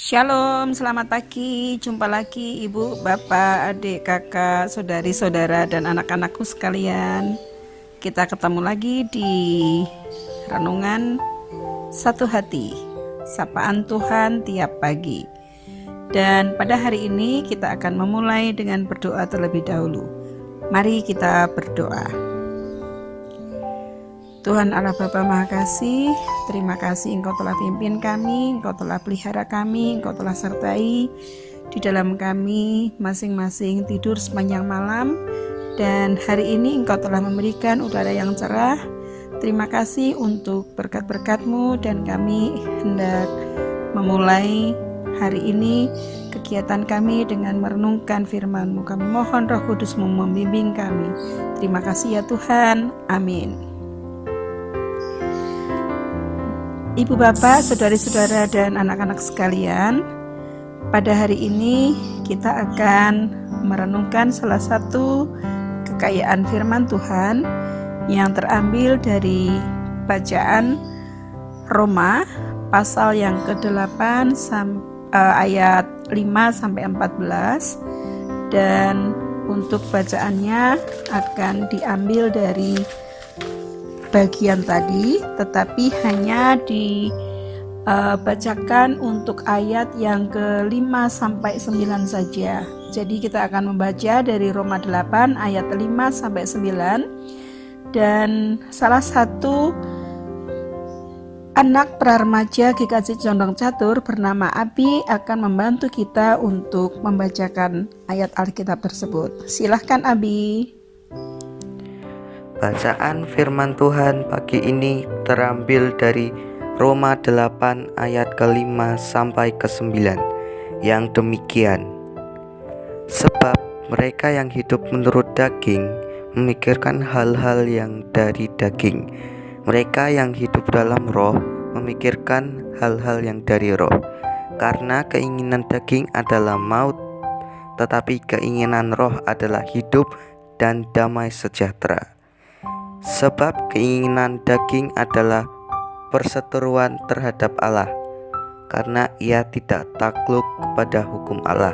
Shalom, selamat pagi. Jumpa lagi Ibu, Bapak, adik, kakak, saudari, saudara, dan anak-anakku sekalian. Kita ketemu lagi di renungan satu hati, sapaan Tuhan tiap pagi. Dan pada hari ini kita akan memulai dengan berdoa terlebih dahulu. Mari kita berdoa. Tuhan Allah Bapa Maha Kasih, terima kasih Engkau telah pimpin kami, Engkau telah pelihara kami, Engkau telah sertai di dalam kami masing-masing tidur sepanjang malam, dan hari ini Engkau telah memberikan udara yang cerah. Terima kasih untuk berkat-berkat-Mu, dan kami hendak memulai hari ini kegiatan kami dengan merenungkan firman-Mu. Kami mohon Roh Kudus-Mu membimbing kami. Terima kasih ya Tuhan, amin. Ibu bapak, saudari-saudara dan anak-anak sekalian, pada hari ini kita akan merenungkan salah satu kekayaan firman Tuhan yang terambil dari bacaan Roma pasal yang ke-8 ayat 5-14, dan untuk bacaannya akan diambil dari bagian tadi, tetapi hanya dibacakan untuk ayat yang ke-5-9 saja. Jadi kita akan membaca dari Roma 8 ayat 5-9, dan salah satu anak praremaja GKJ Condong Catur bernama Abi akan membantu kita untuk membacakan ayat Alkitab tersebut. Silahkan Abi. Bacaan firman Tuhan pagi ini terambil dari Roma 8 ayat ke-5 sampai ke-9 yang demikian. Sebab mereka yang hidup menurut daging memikirkan hal-hal yang dari daging. Mereka yang hidup dalam roh memikirkan hal-hal yang dari roh. Karena keinginan daging adalah maut, tetapi keinginan roh adalah hidup dan damai sejahtera. Sebab keinginan daging adalah perseteruan terhadap Allah, karena ia tidak takluk kepada hukum Allah.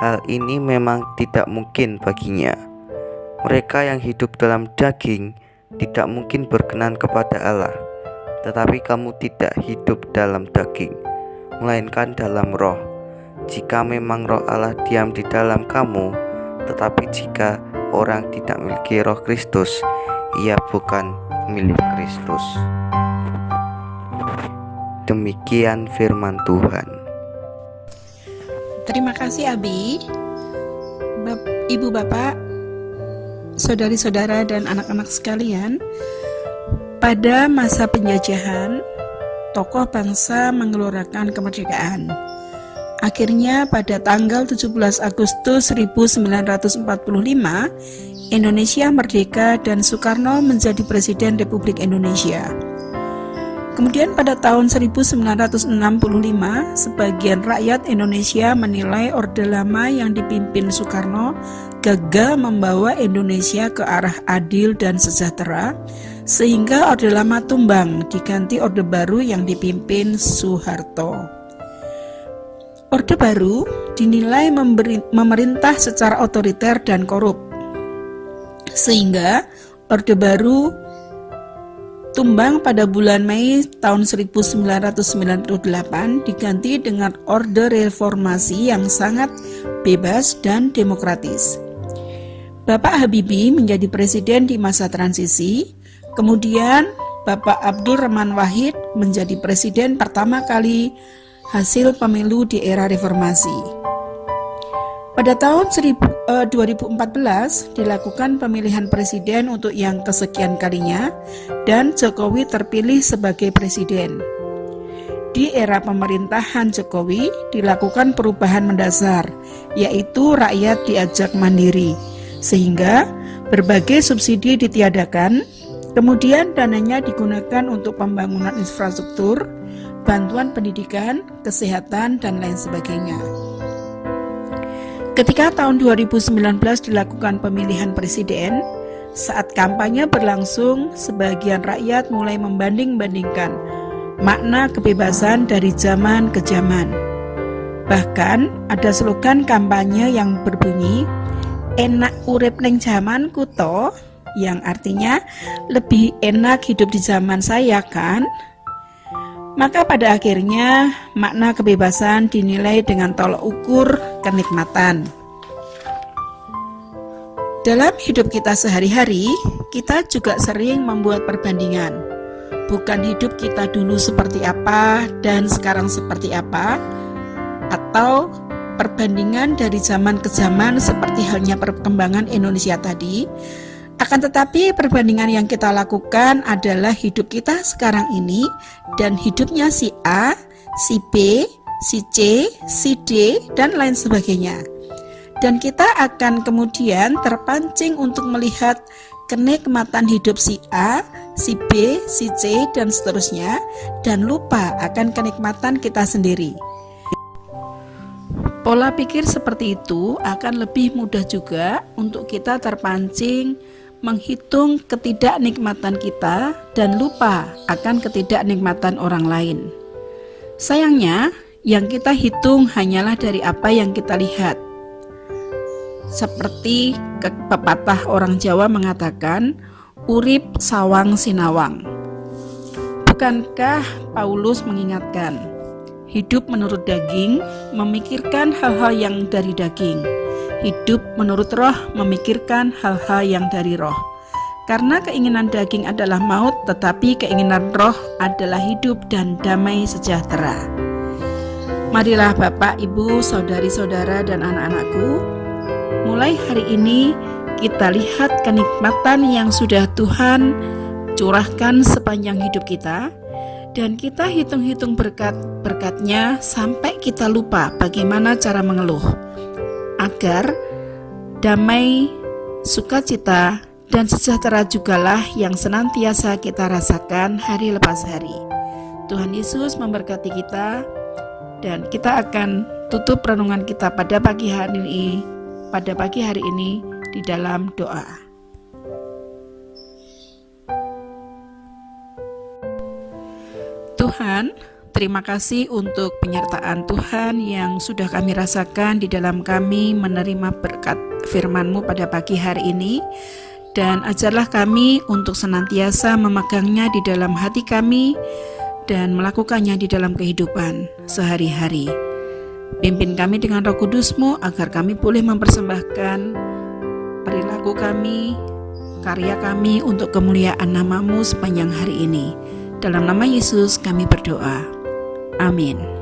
Hal ini memang tidak mungkin baginya. Mereka yang hidup dalam daging tidak mungkin berkenan kepada Allah. Tetapi kamu tidak hidup dalam daging, melainkan dalam roh. Jika memang roh Allah diam di dalam kamu, tetapi jika orang tidak memiliki roh Kristus, ia bukan milik Kristus. Demikian firman Tuhan. Terima kasih Abi. Ibu bapak, saudari-saudara dan anak-anak sekalian, pada masa penjajahan, tokoh bangsa mengeluarkan kemerdekaan. Akhirnya pada tanggal 17 Agustus 1945, Indonesia merdeka dan Soekarno menjadi Presiden Republik Indonesia. Kemudian pada tahun 1965, sebagian rakyat Indonesia menilai Orde Lama yang dipimpin Soekarno gagal membawa Indonesia ke arah adil dan sejahtera, sehingga Orde Lama tumbang, diganti Orde Baru yang dipimpin Soeharto. Orde Baru dinilai memerintah secara otoriter dan korup, sehingga Orde Baru tumbang pada bulan Mei tahun 1998, diganti dengan Orde Reformasi yang sangat bebas dan demokratis. Bapak Habibie menjadi presiden di masa transisi, kemudian Bapak Abdul Rahman Wahid menjadi presiden pertama kali hasil pemilu di era reformasi. Pada tahun 2014 dilakukan pemilihan presiden untuk yang kesekian kalinya, dan Jokowi terpilih sebagai presiden. Di era pemerintahan Jokowi dilakukan perubahan mendasar, yaitu rakyat diajak mandiri, sehingga berbagai subsidi ditiadakan, kemudian dananya digunakan untuk pembangunan infrastruktur, bantuan pendidikan, kesehatan, dan lain sebagainya. Ketika tahun 2019 dilakukan pemilihan presiden, saat kampanye berlangsung, sebagian rakyat mulai membanding-bandingkan makna kebebasan dari zaman ke zaman. Bahkan ada slogan kampanye yang berbunyi enak urip ning jamanku to, yang artinya lebih enak hidup di zaman saya kan? Maka pada akhirnya makna kebebasan dinilai dengan tolok ukur kenikmatan. Dalam hidup kita sehari-hari, kita juga sering membuat perbandingan. Bukan hidup kita dulu seperti apa dan sekarang seperti apa, atau perbandingan dari zaman ke zaman seperti halnya perkembangan Indonesia tadi. Akan tetapi perbandingan yang kita lakukan adalah hidup kita sekarang ini dan hidupnya si A, si B, si C, si D, dan lain sebagainya. Dan kita akan kemudian terpancing untuk melihat kenikmatan hidup si A, si B, si C, dan seterusnya, dan lupa akan kenikmatan kita sendiri. Pola pikir seperti itu akan lebih mudah juga untuk kita terpancing menghitung ketidaknikmatan kita dan lupa akan ketidaknikmatan orang lain. Sayangnya, yang kita hitung hanyalah dari apa yang kita lihat. Seperti pepatah orang Jawa mengatakan, urip sawang sinawang. Bukankah Paulus mengingatkan, hidup menurut daging memikirkan hal-hal yang dari daging, hidup menurut roh memikirkan hal-hal yang dari roh. Karena keinginan daging adalah maut, tetapi keinginan roh adalah hidup dan damai sejahtera. Marilah Bapak, Ibu, saudari-saudara, dan anak-anakku, mulai hari ini kita lihat kenikmatan yang sudah Tuhan curahkan sepanjang hidup kita, dan kita hitung-hitung berkat-berkatnya sampai kita lupa bagaimana cara mengeluh, agar damai, sukacita, dan sejahtera jugalah yang senantiasa kita rasakan hari lepas hari. Tuhan Yesus memberkati kita, dan kita akan tutup renungan kita pada pagi hari ini di dalam doa. Tuhan, terima kasih untuk penyertaan Tuhan yang sudah kami rasakan di dalam kami menerima berkat firman-Mu pada pagi hari ini, dan ajarlah kami untuk senantiasa memegangnya di dalam hati kami dan melakukannya di dalam kehidupan sehari-hari. Pimpin kami dengan Roh Kudus-Mu agar kami boleh mempersembahkan perilaku kami, karya kami untuk kemuliaan nama-Mu sepanjang hari ini. Dalam nama Yesus kami berdoa. Amin.